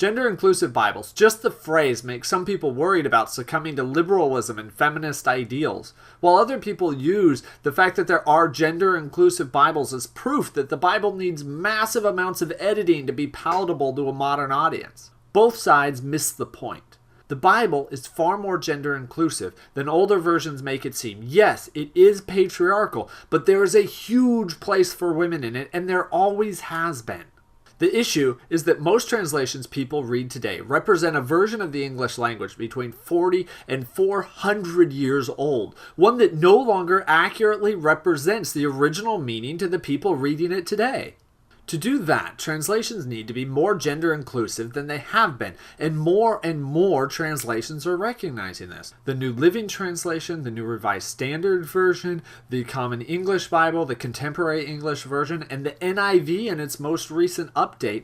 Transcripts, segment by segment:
Gender-inclusive Bibles, just the phrase makes some people worried about succumbing to liberalism and feminist ideals, while other people use the fact that there are gender-inclusive Bibles as proof that the Bible needs massive amounts of editing to be palatable to a modern audience. Both sides miss the point. The Bible is far more gender-inclusive than older versions make it seem. Yes, it is patriarchal, but there is a huge place for women in it, and there always has been. The issue is that most translations people read today represent a version of the English language between 40 and 400 years old, one that no longer accurately represents the original meaning to the people reading it today. To do that, translations need to be more gender inclusive than they have been, and more translations are recognizing this. The New Living Translation, the New Revised Standard Version, the Common English Bible, the Contemporary English Version, and the NIV in its most recent update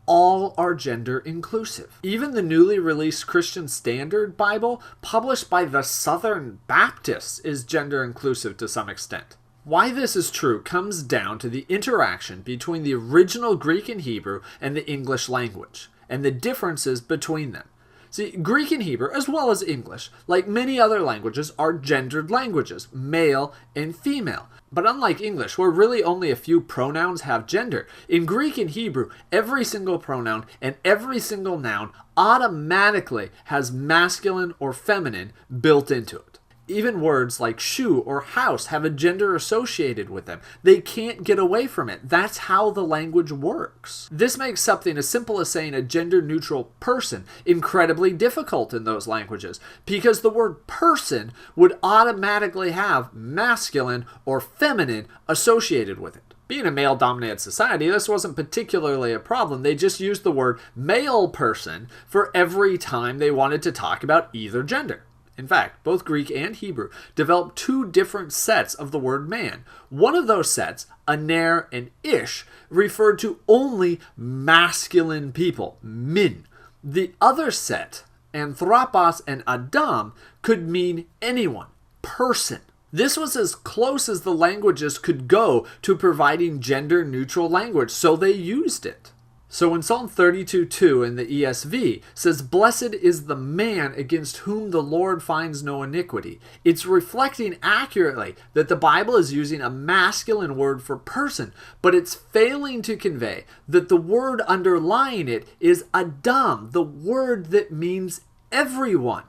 all are gender inclusive. Even the newly released Christian Standard Bible, published by the Southern Baptists, is gender inclusive to some extent. Why this is true comes down to the interaction between the original Greek and Hebrew and the English language, and the differences between them. See, Greek and Hebrew, as well as English, like many other languages, are gendered languages, male and female. But unlike English, where really only a few pronouns have gender, in Greek and Hebrew, every single pronoun and every single noun automatically has masculine or feminine built into it. Even words like shoe or house have a gender associated with them. They can't get away from it. That's how the language works. This makes something as simple as saying a gender-neutral person incredibly difficult in those languages, because the word person would automatically have masculine or feminine associated with it. Being a male-dominated society, this wasn't particularly a problem. They just used the word male person for every time they wanted to talk about either gender. In fact, both Greek and Hebrew developed two different sets of the word man. One of those sets, aner and ish, referred to only masculine people, min. The other set, anthropos and adam, could mean anyone, person. This was as close as the languages could go to providing gender-neutral language, so they used it. So when Psalm 32:2 in the ESV says, "Blessed is the man against whom the Lord finds no iniquity," it's reflecting accurately that the Bible is using a masculine word for person, but it's failing to convey that the word underlying it is Adam, the word that means everyone.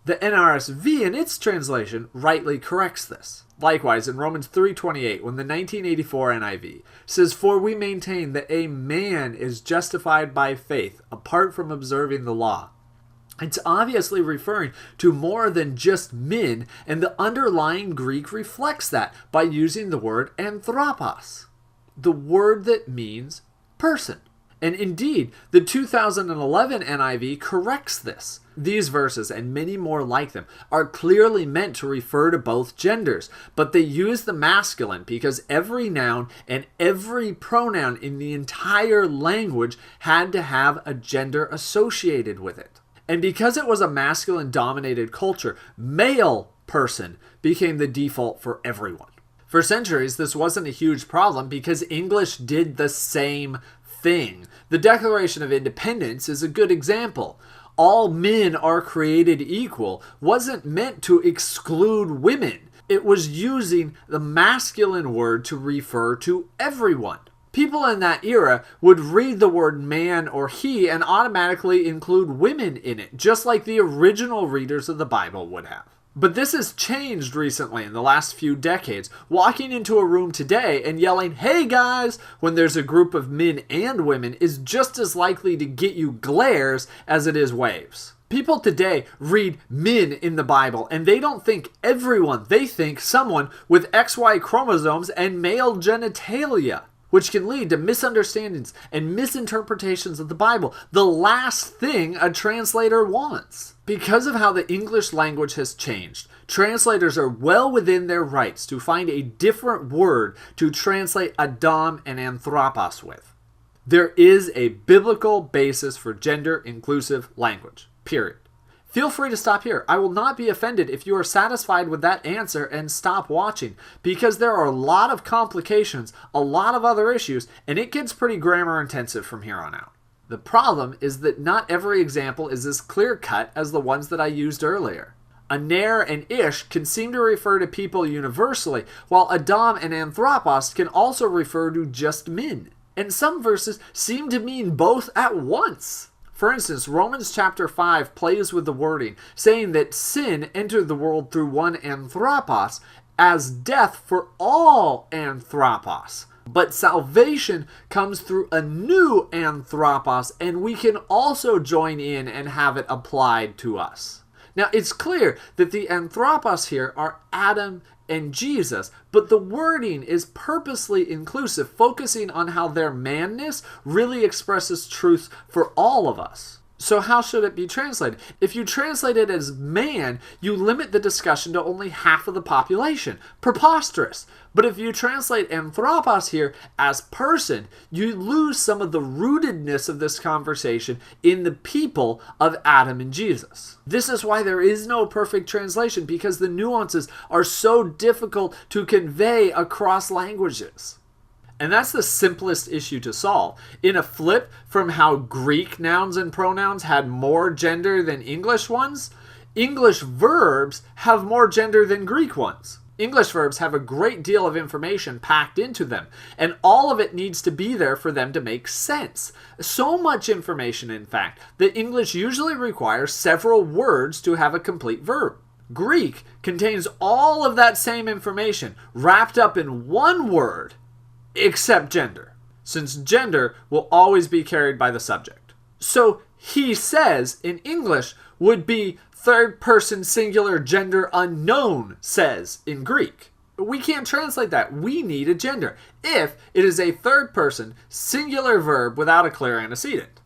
The NRSV in its translation rightly corrects this. Likewise, in Romans 3:28, when the 1984 NIV says, "For we maintain that a man is justified by faith apart from observing the law," it's obviously referring to more than just men, and the underlying Greek reflects that by using the word anthropos, the word that means person. And indeed, the 2011 NIV corrects this. These verses, and many more like them, are clearly meant to refer to both genders, but they use the masculine because every noun and every pronoun in the entire language had to have a gender associated with it. And because it was a masculine-dominated culture, male person became the default for everyone. For centuries, this wasn't a huge problem because English did the same thing. The Declaration of Independence is a good example. All men are created equal wasn't meant to exclude women. It was using the masculine word to refer to everyone. People in that era would read the word man or he and automatically include women in it, just like the original readers of the Bible would have. But this has changed recently in the last few decades. Walking into a room today and yelling, "Hey guys," when there's a group of men and women is just as likely to get you glares as it is waves. People today read men in the Bible and they don't think everyone. They think someone with XY chromosomes and male genitalia, which can lead to misunderstandings and misinterpretations of the Bible, the last thing a translator wants. Because of how the English language has changed, translators are well within their rights to find a different word to translate Adam and anthropos with. There is a biblical basis for gender-inclusive language, period. Feel free to stop here. I will not be offended if you are satisfied with that answer and stop watching, because there are a lot of complications, a lot of other issues, and it gets pretty grammar intensive from here on out. The problem is that not every example is as clear-cut as the ones that I used earlier. Aner and ish can seem to refer to people universally, while Adam and anthropos can also refer to just men. And some verses seem to mean both at once. For instance, Romans chapter 5 plays with the wording, saying that sin entered the world through one anthropos, as death for all anthropos. But salvation comes through a new anthropos, and we can also join in and have it applied to us. Now, it's clear that the anthropos here are Adam and Jesus, but the wording is purposely inclusive, focusing on how their manness really expresses truth for all of us. So how should it be translated? If you translate it as man, you limit the discussion to only half of the population. Preposterous. But if you translate anthropos here as person, you lose some of the rootedness of this conversation in the people of Adam and Jesus. This is why there is no perfect translation, because the nuances are so difficult to convey across languages. And that's the simplest issue to solve. In a flip from how Greek nouns and pronouns had more gender than English ones, English verbs have more gender than Greek ones. English verbs have a great deal of information packed into them, and all of it needs to be there for them to make sense. So much information, in fact, that English usually requires several words to have a complete verb. Greek contains all of that same information wrapped up in one word, except gender, since gender will always be carried by the subject. So he says in English would be third person singular gender unknown says in Greek. We can't translate that. We need a gender if it is a third person singular verb without a clear antecedent.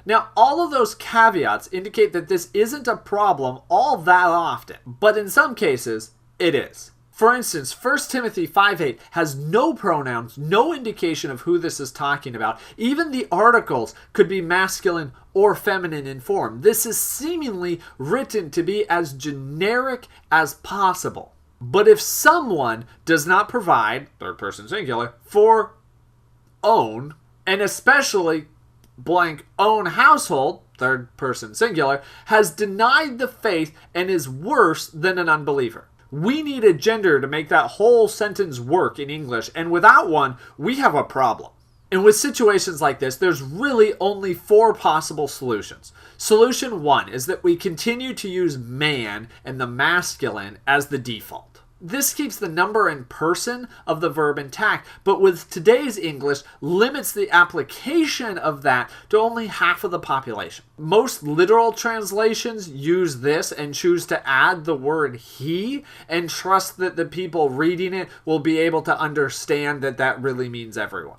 Now, all of those caveats indicate that this isn't a problem all that often, but in some cases, it is. For instance, 1 Timothy 5:8 has no pronouns, no indication of who this is talking about. Even the articles could be masculine or feminine in form. This is seemingly written to be as generic as possible. But if someone does not provide, third person singular, for own, and especially blank own household, third person singular, has denied the faith and is worse than an unbeliever. We need a gender to make that whole sentence work in English, and without one, we have a problem. And with situations like this, there's really only 4 possible solutions. Solution 1 is that we continue to use man and the masculine as the default. This keeps the number and person of the verb intact, but with today's English, limits the application of that to only half of the population. Most literal translations use this and choose to add the word he and trust that the people reading it will be able to understand that that really means everyone.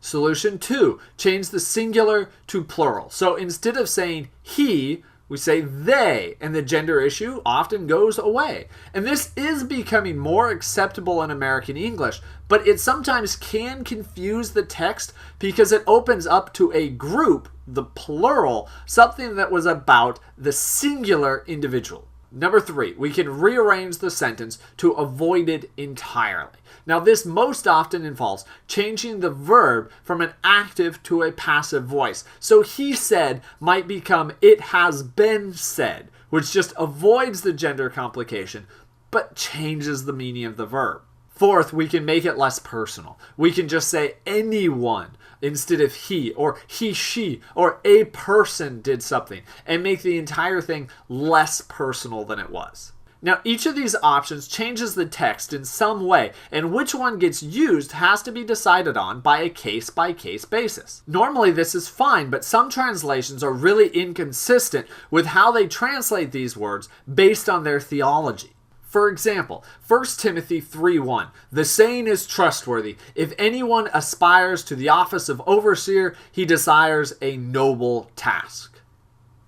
Solution 2, change the singular to plural. So instead of saying he, we say they, and the gender issue often goes away. And this is becoming more acceptable in American English, but it sometimes can confuse the text because it opens up to a group, the plural, something that was about the singular individual. Number 3, we can rearrange the sentence to avoid it entirely. Now, this most often involves changing the verb from an active to a passive voice. So he said might become it has been said, which just avoids the gender complication, but changes the meaning of the verb. Fourth, we can make it less personal. We can just say anyone instead of he, or he, she, or a person did something, and make the entire thing less personal than it was. Now, each of these options changes the text in some way, and which one gets used has to be decided on by a case-by-case basis. Normally, this is fine, but some translations are really inconsistent with how they translate these words based on their theology. For example, 1 Timothy 3:1, the saying is trustworthy. If anyone aspires to the office of overseer, he desires a noble task.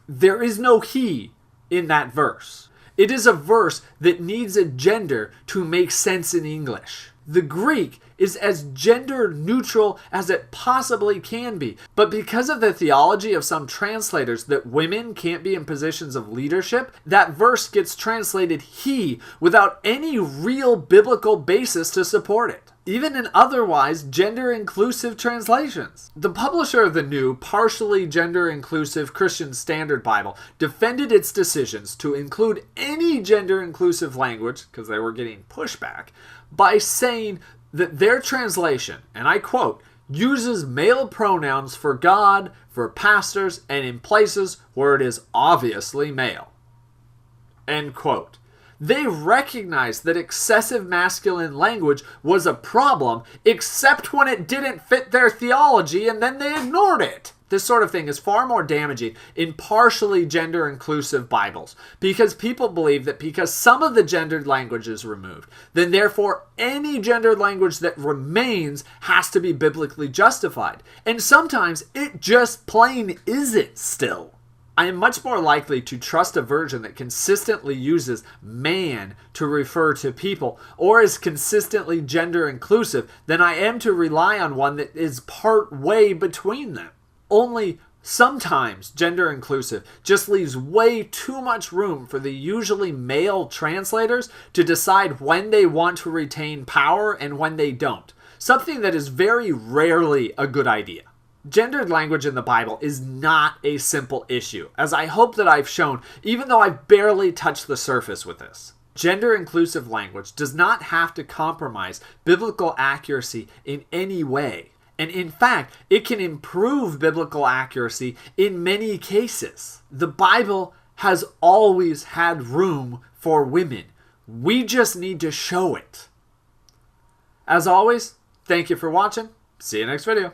There is no he in that verse. It is a verse that needs a gender to make sense in English. The Greek is as gender neutral as it possibly can be. But because of the theology of some translators that women can't be in positions of leadership, that verse gets translated he without any real biblical basis to support it. even in otherwise gender-inclusive translations. The publisher of the new, partially gender-inclusive Christian Standard Bible defended its decisions to include any gender-inclusive language, because they were getting pushback, by saying that their translation, and I quote, uses male pronouns for God, for pastors, and in places where it is obviously male. End quote. They recognized that excessive masculine language was a problem, except when it didn't fit their theology, and then they ignored it. This sort of thing is far more damaging in partially gender-inclusive Bibles, because people believe that because some of the gendered language is removed, then therefore any gendered language that remains has to be biblically justified. And sometimes it just plain isn't still. I am much more likely to trust a version that consistently uses man to refer to people or is consistently gender inclusive than I am to rely on one that is part way between them. Only sometimes gender inclusive just leaves way too much room for the usually male translators to decide when they want to retain power and when they don't. Something that is very rarely a good idea. Gendered language in the Bible is not a simple issue, as I hope that I've shown, even though I've barely touched the surface with this. Gender-inclusive language does not have to compromise biblical accuracy in any way. And in fact, it can improve biblical accuracy in many cases. The Bible has always had room for women. We just need to show it. As always, thank you for watching. See you next video.